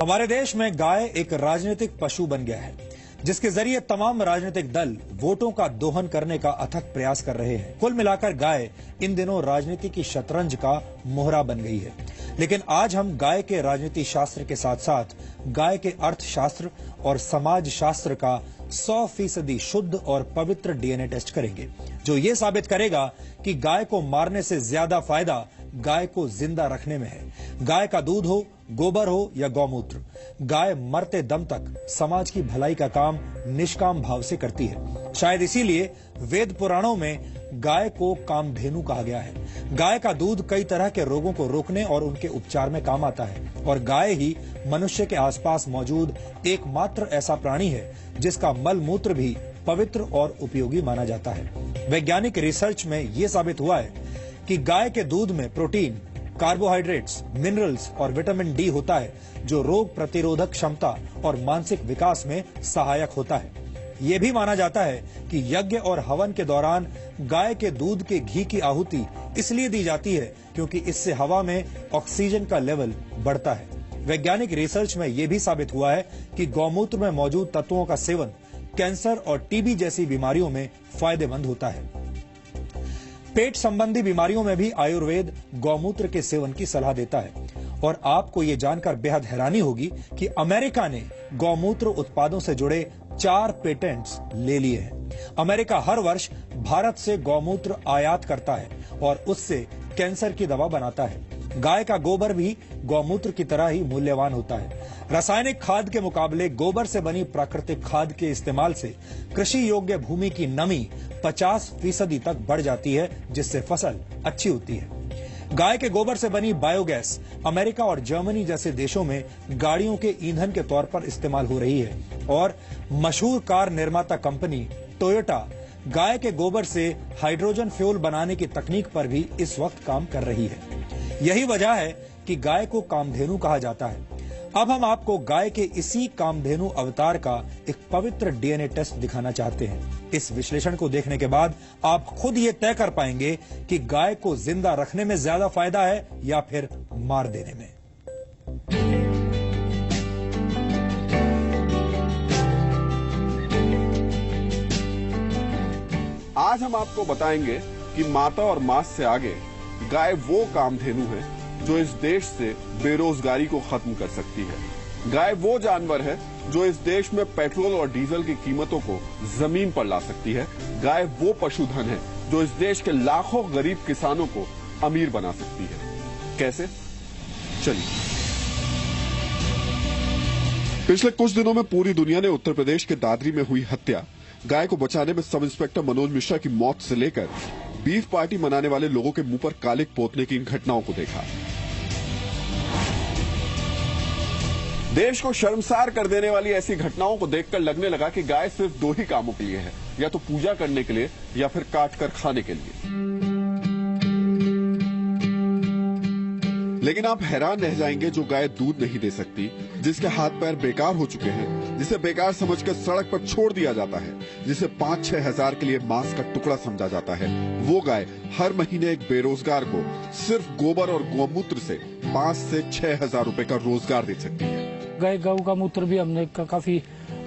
हमारे देश में गाय एक राजनीतिक पशु बन गया है, जिसके जरिए तमाम राजनीतिक दल वोटों का दोहन करने का अथक प्रयास कर रहे हैं। कुल मिलाकर गाय इन दिनों राजनीति की शतरंज का मोहरा बन गई है। लेकिन आज हम गाय के राजनीति शास्त्र के साथ साथ गाय के अर्थशास्त्र और समाज शास्त्र का 100% शुद्ध और पवित्र डीएनए टेस्ट करेंगे, जो ये साबित करेगा कि गाय को मारने से ज्यादा फायदा गाय को जिंदा रखने में है। गाय का दूध हो, गोबर हो या गौमूत्र, गाय मरते दम तक समाज की भलाई का काम निष्काम भाव से करती है। शायद इसीलिए वेद पुराणों में गाय को कामधेनु कहा गया है। गाय का दूध कई तरह के रोगों को रोकने और उनके उपचार में काम आता है और गाय ही मनुष्य के आसपास मौजूद एकमात्र ऐसा प्राणी है जिसका मल मूत्र भी पवित्र और उपयोगी माना जाता है। वैज्ञानिक रिसर्च में यह साबित हुआ है कि गाय के दूध में प्रोटीन, कार्बोहाइड्रेट्स, मिनरल्स और विटामिन डी होता है, जो रोग प्रतिरोधक क्षमता और मानसिक विकास में सहायक होता है। यह भी माना जाता है कि यज्ञ और हवन के दौरान गाय के दूध के घी की आहुति इसलिए दी जाती है क्योंकि इससे हवा में ऑक्सीजन का लेवल बढ़ता है। वैज्ञानिक रिसर्च में यह भी साबित हुआ है कि गौमूत्र में मौजूद तत्वों का सेवन कैंसर और टीबी जैसी बीमारियों में फायदेमंद होता है। पेट संबंधी बीमारियों में भी आयुर्वेद गौमूत्र के सेवन की सलाह देता है। और आपको ये जानकर बेहद हैरानी होगी कि अमेरिका ने गौमूत्र उत्पादों से जुड़े 4 पेटेंट्स ले लिए हैं। अमेरिका हर वर्ष भारत से गौमूत्र आयात करता है और उससे कैंसर की दवा बनाता है। गाय का गोबर भी गौमूत्र की तरह ही मूल्यवान होता है। रासायनिक खाद के मुकाबले गोबर से बनी प्राकृतिक खाद के इस्तेमाल से कृषि योग्य भूमि की नमी 50% तक बढ़ जाती है, जिससे फसल अच्छी होती है। गाय के गोबर से बनी बायोगैस अमेरिका और जर्मनी जैसे देशों में गाड़ियों के ईंधन के तौर पर इस्तेमाल हो रही है और मशहूर कार निर्माता कंपनी टोयोटा गाय के गोबर से हाइड्रोजन फ्यूल बनाने की तकनीक पर भी इस वक्त काम कर रही है। यही वजह है कि गाय को कामधेनु कहा जाता है। अब हम आपको गाय के इसी कामधेनु अवतार का एक पवित्र डीएनए टेस्ट दिखाना चाहते हैं। इस विश्लेषण को देखने के बाद आप खुद ये तय कर पाएंगे कि गाय को जिंदा रखने में ज्यादा फायदा है या फिर मार देने में। आज हम आपको बताएंगे कि माता और मांस से आगे गाय वो कामधेनु है जो इस देश से बेरोजगारी को खत्म कर सकती है। गाय वो जानवर है जो इस देश में पेट्रोल और डीजल की कीमतों को जमीन पर ला सकती है। गाय वो पशुधन है जो इस देश के लाखों गरीब किसानों को अमीर बना सकती है। कैसे? चलिए। पिछले कुछ दिनों में पूरी दुनिया ने उत्तर प्रदेश के दादरी में हुई हत्या, गाय को बचाने में सब इंस्पेक्टर मनोज मिश्रा की मौत से लेकर बीफ पार्टी मनाने वाले लोगों के मुंह पर कालिक पोतने की इन घटनाओं को देखा। देश को शर्मसार कर देने वाली ऐसी घटनाओं को देखकर लगने लगा कि गाय सिर्फ 2 ही कामों के लिए है, या तो पूजा करने के लिए या फिर काट कर खाने के लिए। लेकिन आप हैरान रह जाएंगे, जो गाय दूध नहीं दे सकती, जिसके हाथ पैर बेकार हो चुके हैं, जिसे बेकार समझकर सड़क पर छोड़ दिया जाता है, जिसे 5-6 हजार के लिए मांस का टुकड़ा समझा जाता है, वो गाय हर महीने एक बेरोजगार को सिर्फ गोबर और गौमूत्र से 5 से 6 हजार रुपए का रोजगार दे सकती है। गाय गौ का मूत्र भी हमने काफी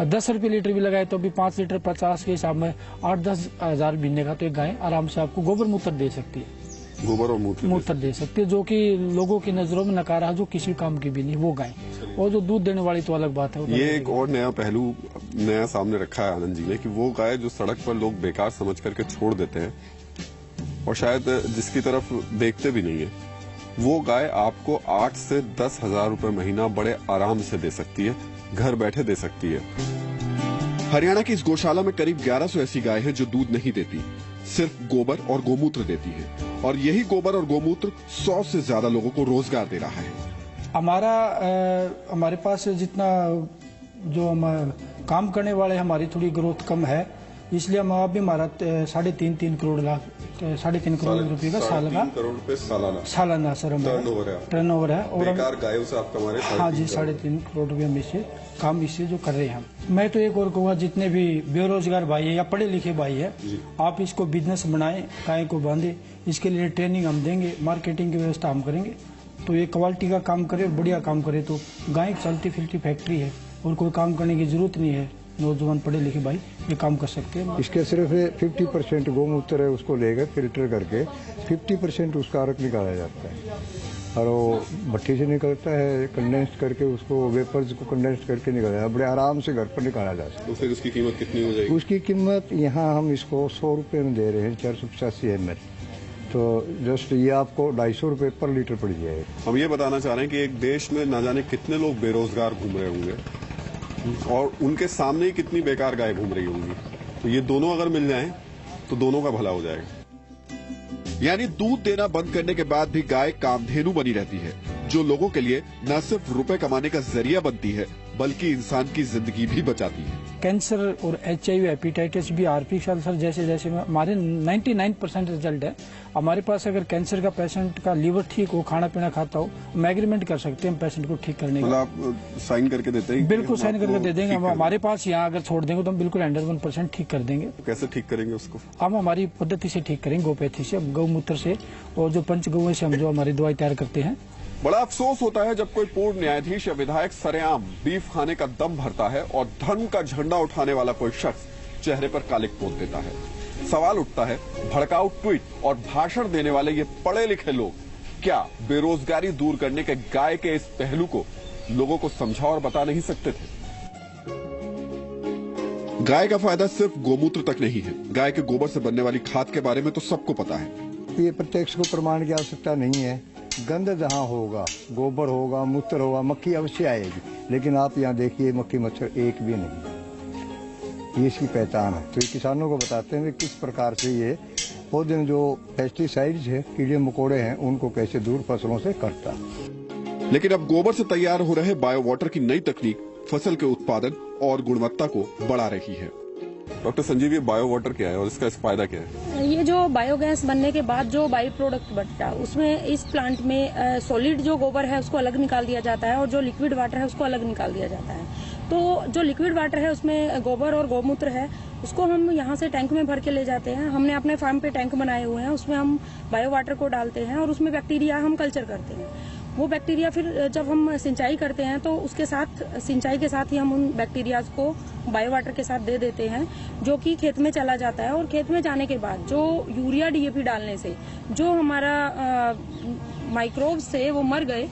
10 रुपए लीटर भी लगाए तो अभी 5 लीटर 50 के हिसाब में 8-10 हजार महीने का तो एक गाय आराम से आपको गोबर मूत्र दे सकती है। गोबर और मूत्र दे सकती है, जो कि लोगों की नजरों में नकारा है, जो किसी काम की भी नहीं, वो गाय। और जो दूध देने वाली तो अलग बात है। ये एक और नया पहलू नया सामने रखा है आनंद जी ने कि वो गाय जो सड़क पर लोग बेकार समझ करके छोड़ देते हैं और शायद जिसकी तरफ देखते भी नहीं है, वो गाय आपको 8 से 10 हजार रुपए महीना बड़े आराम से दे सकती है, घर बैठे दे सकती है। हरियाणा की इस गौशाला में करीब 1100 ऐसी गाय हैं जो दूध नहीं देती, सिर्फ गोबर और गोमूत्र देती है, और यही गोबर और गोमूत्र 100 से ज्यादा लोगों को रोजगार दे रहा है। हमारे पास जितना जो हम काम करने वाले हमारी थोड़ी ग्रोथ कम है, इसलिए हम अभी हमारा 3.5 करोड़ रुपए का साल का 3 करोड़ रुपए सालाना सर टर्नओवर है। और बेकार गायों से आप कमा रहे हैं। हाँ जी, 3.5 करोड़ रुपए हम इससे जो कर रहे हैं हम। मैं तो एक और कहूँगा, जितने भी बेरोजगार भाई है या पढ़े लिखे भाई है, आप इसको बिजनेस बनाएं, गाय को बांधे। इसके लिए ट्रेनिंग हम देंगे, मार्केटिंग की व्यवस्था हम करेंगे तो ये क्वालिटी का काम करे और बढ़िया काम करे तो गाय एक चलती फिरती फैक्ट्री है और कोई काम करने की जरूरत नहीं है। नौजवान पढ़े लिखे भाई ये काम कर सकते हैं। इसके सिर्फ 50% गोमूत्र है, उसको लेकर फिल्टर करके 50% उसका अर्क निकाला जाता है और वो भट्टी से निकलता है, कंडेंस करके उसको वेपर्स को कंडेंस करके निकाला जाता है। बड़े आराम से घर पर निकाला जा सकता है। तो फिर उसकी कीमत कितनी हो जाएगी? उसकी कीमत यहाँ हम इसको 100 रुपये में दे रहे हैं, 485 ml। तो जस्ट ये आपको 250 रुपये पर लीटर पड़ जाएगा। हम ये बताना चाह रहे हैं कि एक देश में न जाने कितने लोग बेरोजगार घूम रहे होंगे और उनके सामने ही कितनी बेकार गाय घूम रही होंगी। तो ये दोनों अगर मिल जाएं तो दोनों का भला हो जाएगा। यानी दूध देना बंद करने के बाद भी गाय कामधेनु बनी रहती है, जो लोगों के लिए न सिर्फ रुपए कमाने का जरिया बनती है बल्कि इंसान की जिंदगी भी बचाती है। कैंसर और HIV, hepatitis B, RP ulcer जैसे जैसे हमारे 99% रिजल्ट है। हमारे पास अगर कैंसर का पेशेंट का लीवर ठीक हो, खाना पीना खाता हो, हम एग्रीमेंट कर सकते हैं पेशेंट को ठीक करने का। मतलब आप साइन करके देते हैं? बिल्कुल साइन करके दे देंगे। हमारे पास यहाँ अगर छोड़ देंगे तो हम बिल्कुल 101% ठीक कर देंगे। कैसे ठीक करेंगे उसको? हम हमारी पद्धति से ठीक करेंगे, गोपैथी से, गौमूत्र से और जो पंचगव्य से हम जो हमारी दवाई तैयार करते हैं। बड़ा अफसोस होता है जब कोई पूर्व न्यायाधीश या विधायक सरेआम बीफ खाने का दम भरता है और धर्म का झंडा उठाने वाला कोई शख्स चेहरे पर कालिक पोत देता है। सवाल उठता है, भड़काऊ ट्वीट और भाषण देने वाले ये पढ़े लिखे लोग क्या बेरोजगारी दूर करने के गाय के इस पहलू को लोगों को समझा और बता नहीं सकते थे? गाय का फायदा सिर्फ गोमूत्र तक नहीं है। गाय के गोबर से बनने वाली खाद के बारे में तो सबको पता है। ये प्रत्यक्ष को प्रमाण की आवश्यकता नहीं है। गंध जहाँ होगा, गोबर होगा, मूत्र होगा, मक्खी अवश्य आएगी, लेकिन आप यहाँ देखिए मक्खी मच्छर एक भी नहीं। ये इसकी पहचान है। तो ये किसानों को बताते हैं कि किस प्रकार से ये पौधे में जो पेस्टिसाइड्स है, कीड़े मकोड़े हैं, उनको कैसे दूर फसलों से करता है। लेकिन अब गोबर से तैयार हो रहे बायो वाटर की नई तकनीक फसल के उत्पादन और गुणवत्ता को बढ़ा रही है। डॉक्टर संजीव, ये बायो वाटर क्या है और इसका फायदा क्या है? ये जो बायोगैस बनने के बाद जो बाई प्रोडक्ट बनता है उसमें इस प्लांट में सॉलिड जो गोबर है उसको अलग निकाल दिया जाता है और जो लिक्विड वाटर है उसको अलग निकाल दिया जाता है। तो जो लिक्विड वाटर है उसमें गोबर और गौमूत्र है, उसको हम यहाँ से टैंक में भर के ले जाते हैं। हमने अपने फार्म पे टैंक बनाए हुए हैं, उसमें हम बायो वाटर को डालते हैं और उसमें बैक्टीरिया हम कल्चर करते हैं। वो बैक्टीरिया फिर जब हम सिंचाई करते हैं तो उसके साथ सिंचाई के साथ ही हम उन बैक्टीरिया को बायो वाटर के साथ दे देते हैं, जो कि खेत में चला जाता है। और खेत में जाने के बाद जो यूरिया DAP डालने से जो हमारा माइक्रोब्स थे वो मर गए,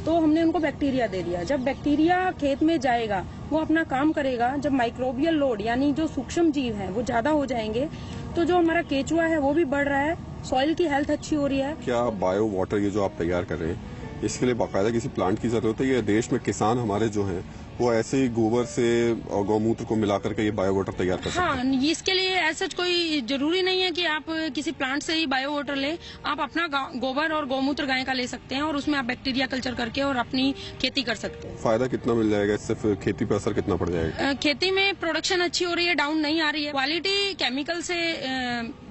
तो हमने उनको बैक्टीरिया दे दिया। जब बैक्टीरिया खेत में जाएगा वो अपना काम करेगा। जब माइक्रोबियल लोड यानी जो सूक्ष्म जीव हैं वो ज्यादा हो जाएंगे तो जो हमारा केचुआ है वो भी बढ़ रहा है, सॉइल की हेल्थ अच्छी हो रही है। क्या बायो वाटर ये जो आप तैयार कर रहे हैं इसके लिए बाकायदा किसी प्लांट की जरूरत है? ये देश में किसान हमारे जो हैं वो ऐसे ही गोबर से और गौमूत्र को मिलाकर के ये बायो वाटर तैयार कर सकते हैं? हाँ, इसके लिए ऐसा कोई जरूरी नहीं है कि आप किसी प्लांट से ही बायो वाटर लें। आप अपना गोबर और गौमूत्र गाय का ले सकते हैं और उसमें आप बैक्टीरिया कल्चर करके और अपनी खेती कर सकते हैं। फायदा कितना मिल जाएगा इससे? फिर खेती पर असर कितना पड़ जाएगा? खेती में प्रोडक्शन अच्छी हो रही है, डाउन नहीं आ रही है। क्वालिटी केमिकल से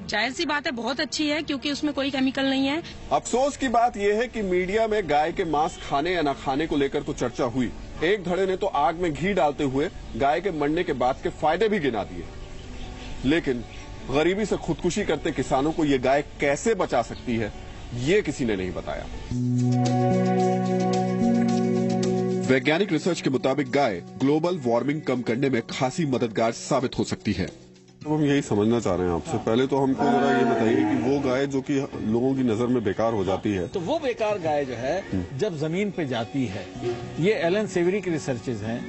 जाहिर सी बात है बहुत अच्छी है क्योंकि उसमें कोई केमिकल नहीं है। अफसोस की बात यह है कि मीडिया में गाय के मांस खाने या न खाने को लेकर तो चर्चा हुई, एक धड़े ने तो आग में घी डालते हुए गाय के मरने के बाद के फायदे भी गिना दिए। लेकिन गरीबी से खुदकुशी करते किसानों को ये गाय कैसे बचा सकती है, ये किसी ने नहीं बताया। वैज्ञानिक रिसर्च के मुताबिक गाय ग्लोबल वार्मिंग कम करने में खासी मददगार साबित हो सकती है। तो हम यही समझना चाह रहे हैं आपसे। पहले तो हमको जरा ये बताइए कि वो गाय जो कि लोगों की नजर में बेकार हो जाती है, तो वो बेकार गाय जो है जब जमीन पे जाती है, ये एलन सेवरी की रिसर्चेज हैं,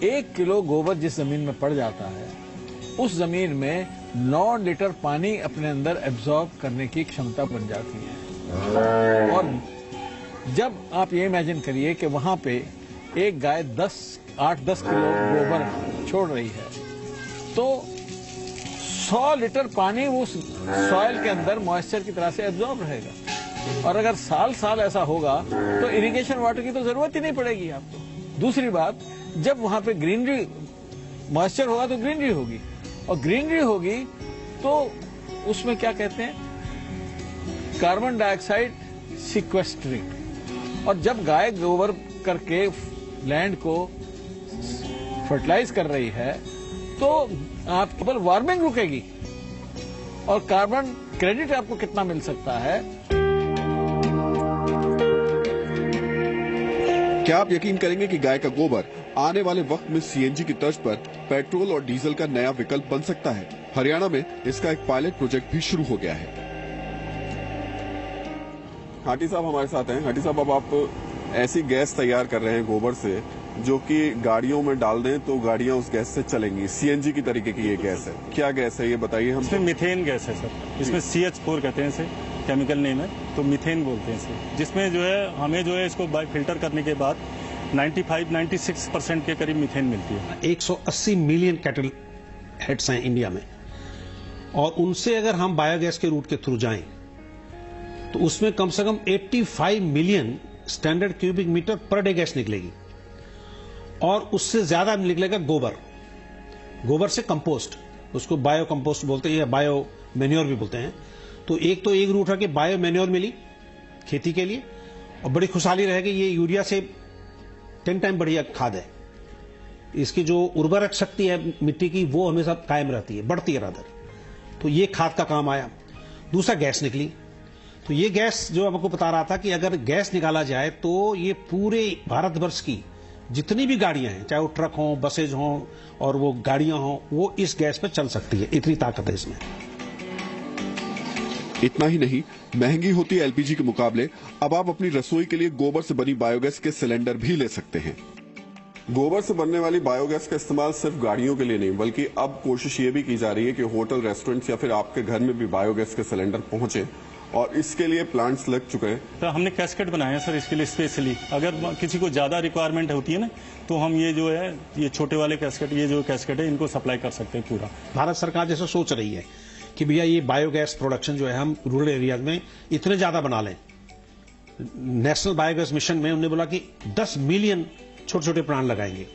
1 किलो गोबर जिस जमीन में पड़ जाता है उस जमीन में 9 लीटर पानी अपने अंदर एब्जॉर्ब करने की क्षमता बन जाती है। और जब आप ये इमेजिन करिए कि वहां पे एक गाय 8-10 किलो गोबर छोड़ रही है, तो 100 लीटर पानी उस सॉइल के अंदर मॉइस्चर की तरह से एब्जॉर्ब रहेगा। और अगर साल ऐसा होगा तो इरिगेशन वाटर की तो जरूरत ही नहीं पड़ेगी आपको। दूसरी बात, जब वहां पे ग्रीनरी मॉइस्चर होगा तो ग्रीनरी होगी, और ग्रीनरी होगी तो उसमें क्या कहते हैं, कार्बन डाइऑक्साइड सिक्वेस्टरिंग। और जब गाय गोबर करके लैंड को फर्टिलाइज कर रही है तो आप केवल वार्मिंग रुकेगी, और कार्बन क्रेडिट आपको कितना मिल सकता है। क्या आप यकीन करेंगे कि गाय का गोबर आने वाले वक्त में सीएनजी की तर्ज पर पेट्रोल और डीजल का नया विकल्प बन सकता है? हरियाणा में इसका एक पायलट प्रोजेक्ट भी शुरू हो गया है। हाटी साहब हमारे साथ हैं। हाटी साहब, अब आप ऐसी गैस तैयार कर रहे हैं गोबर से जो कि गाड़ियों में डाल दें तो गाड़ियां उस गैस से चलेंगी। सीएनजी की तरीके की ये गैस है, क्या गैस है ये बताइए हम। इसमें मीथेन गैस है सर, इसमें CH4 कहते हैं इसे, केमिकल नेम है, तो मीथेन बोलते हैं इसे, जिसमें जो है हमें जो है इसको फिल्टर करने के बाद 95-96% के करीब मीथेन मिलती है। 180 मिलियन कैटल हेड्स हैं इंडिया में, और उनसे अगर हम बायोगैस के रूट के थ्रू जाएं तो उसमें कम से कम 85 million standard cubic metre per day gas निकलेगी, और उससे ज्यादा निकलेगा गोबर से कंपोस्ट, उसको बायो कंपोस्ट बोलते हैं या बायो मैन्योर भी बोलते हैं। तो एक रूट है कि बायो मैन्योर मिली खेती के लिए, और बड़ी खुशहाली रहेगी, ये यूरिया से 10 टाइम बढ़िया खाद है। इसकी जो उर्वरक शक्ति है मिट्टी की वो हमेशा कायम रहती है, बढ़ती है रादर। तो ये खाद का काम आया। दूसरा गैस निकली, तो ये गैस जो आपको बता रहा था कि अगर गैस निकाला जाए तो ये पूरे भारतवर्ष की जितनी भी गाड़ियां हैं, चाहे वो ट्रक हों, बसेज हों और वो गाड़ियां हों, वो इस गैस पे चल सकती है, इतनी ताकत है इसमें। इतना ही नहीं, महंगी होती एलपीजी के मुकाबले अब आप अपनी रसोई के लिए गोबर से बनी बायोगैस के सिलेंडर भी ले सकते हैं। गोबर से बनने वाली बायोगैस का इस्तेमाल सिर्फ गाड़ियों के लिए नहीं, बल्कि अब कोशिश ये भी की जा रही है कि होटल, रेस्टोरेंट्स या फिर आपके घर में भी बायोगैस के सिलेंडर पहुंचे, और इसके लिए प्लांट्स लग चुके हैं। तो हमने कैस्केट बनाया है सर इसके लिए स्पेशली, अगर किसी को ज्यादा रिक्वायरमेंट होती है ना, तो हम ये जो है ये छोटे वाले कैस्केट, ये जो कैस्केट है इनको सप्लाई कर सकते हैं पूरा। भारत सरकार जैसे सोच रही है कि भैया ये बायोगैस प्रोडक्शन जो है हम रूरल एरियाज में इतने ज्यादा बना लें। नेशनल बायोगैस मिशन में उन्होंने बोला कि 10 मिलियन छोटे छोटे प्लांट लगाएंगे।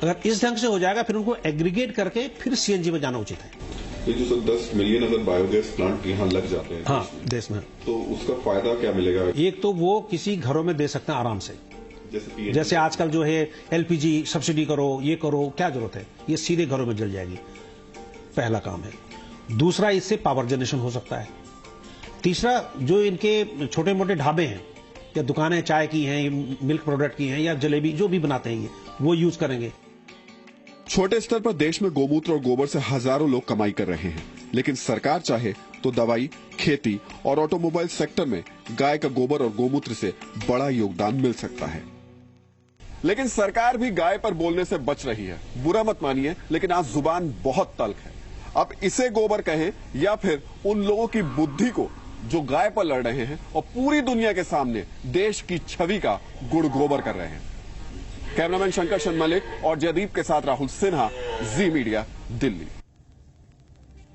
अगर इस ढंग से हो जाएगा फिर उनको एग्रीगेट करके फिर सीएनजी में जाना उचित है। ये जो सर 10 मिलियन अगर बायोगैस प्लांट यहाँ लग जाते हैं देश में, तो उसका फायदा क्या मिलेगा? एक तो वो किसी घरों में दे सकते हैं आराम से, जैसे आजकल जो है एलपीजी सब्सिडी करो, ये करो, क्या जरूरत है, ये सीधे घरों में जल जाएगी, पहला काम है। दूसरा, इससे पावर जनरेशन हो सकता है। तीसरा, जो इनके छोटे मोटे ढाबे हैं या दुकानें चाय की हैं, मिल्क प्रोडक्ट की हैं या जलेबी जो भी बनाते हैं, ये वो यूज करेंगे। छोटे स्तर पर देश में गोमूत्र और गोबर से हजारों लोग कमाई कर रहे हैं, लेकिन सरकार चाहे तो दवाई, खेती और ऑटोमोबाइल सेक्टर में गाय का गोबर और गोमूत्र से बड़ा योगदान मिल सकता है। लेकिन सरकार भी गाय पर बोलने से बच रही है। बुरा मत मानिए, लेकिन आज जुबान बहुत तल्ख है। अब इसे गोबर कहें या फिर उन लोगों की बुद्धि को जो गाय पर लड़ रहे हैं और पूरी दुनिया के सामने देश की छवि का गुड़ गोबर कर रहे हैं। कैमरामैन शंकर शनमलिक और जयदीप के साथ राहुल सिन्हा, जी मीडिया, दिल्ली।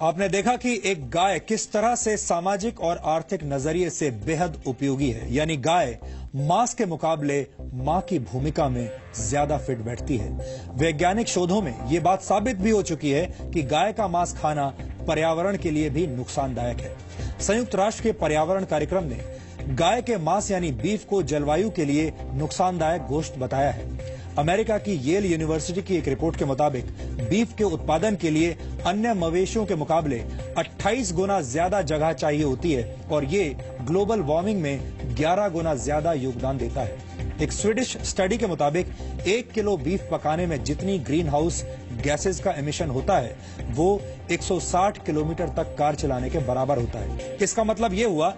आपने देखा कि एक गाय किस तरह से सामाजिक और आर्थिक नजरिए से बेहद उपयोगी है, यानी गाय मांस के मुकाबले मां की भूमिका में ज्यादा फिट बैठती है। वैज्ञानिक शोधों में यह बात साबित भी हो चुकी है कि गाय का मांस खाना पर्यावरण के लिए भी नुकसानदायक है। संयुक्त राष्ट्र के पर्यावरण कार्यक्रम ने गाय के मांस यानी बीफ को जलवायु के लिए नुकसानदायक गोश्त बताया है। अमेरिका की येल यूनिवर्सिटी की एक रिपोर्ट के मुताबिक बीफ के उत्पादन के लिए अन्य मवेशियों के मुकाबले 28 गुना ज्यादा जगह चाहिए होती है, और ये ग्लोबल वार्मिंग में 11 गुना ज्यादा योगदान देता है। एक स्वीडिश स्टडी के मुताबिक 1 किलो बीफ पकाने में जितनी ग्रीन हाउस गैसेज का एमिशन होता है वो 160 किलोमीटर तक कार चलाने के बराबर होता है। इसका मतलब ये हुआ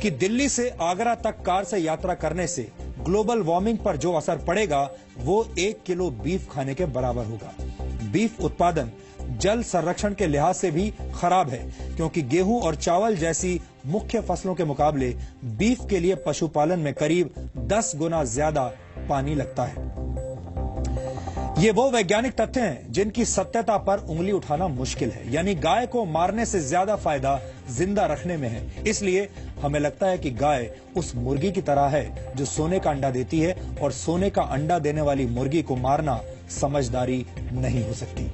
कि दिल्ली से आगरा तक कार से यात्रा करने से ग्लोबल वार्मिंग पर जो असर पड़ेगा वो 1 किलो बीफ खाने के बराबर होगा। बीफ उत्पादन जल संरक्षण के लिहाज से भी खराब है, क्योंकि गेहूं और चावल जैसी मुख्य फसलों के मुकाबले बीफ के लिए पशुपालन में करीब 10 गुना ज्यादा पानी लगता है। ये वो वैज्ञानिक तथ्य हैं जिनकी सत्यता पर उंगली उठाना मुश्किल है, यानी गाय को मारने से ज्यादा फायदा जिंदा रखने में है। इसलिए हमें लगता है कि गाय उस मुर्गी की तरह है जो सोने का अंडा देती है, और सोने का अंडा देने वाली मुर्गी को मारना समझदारी नहीं हो सकती।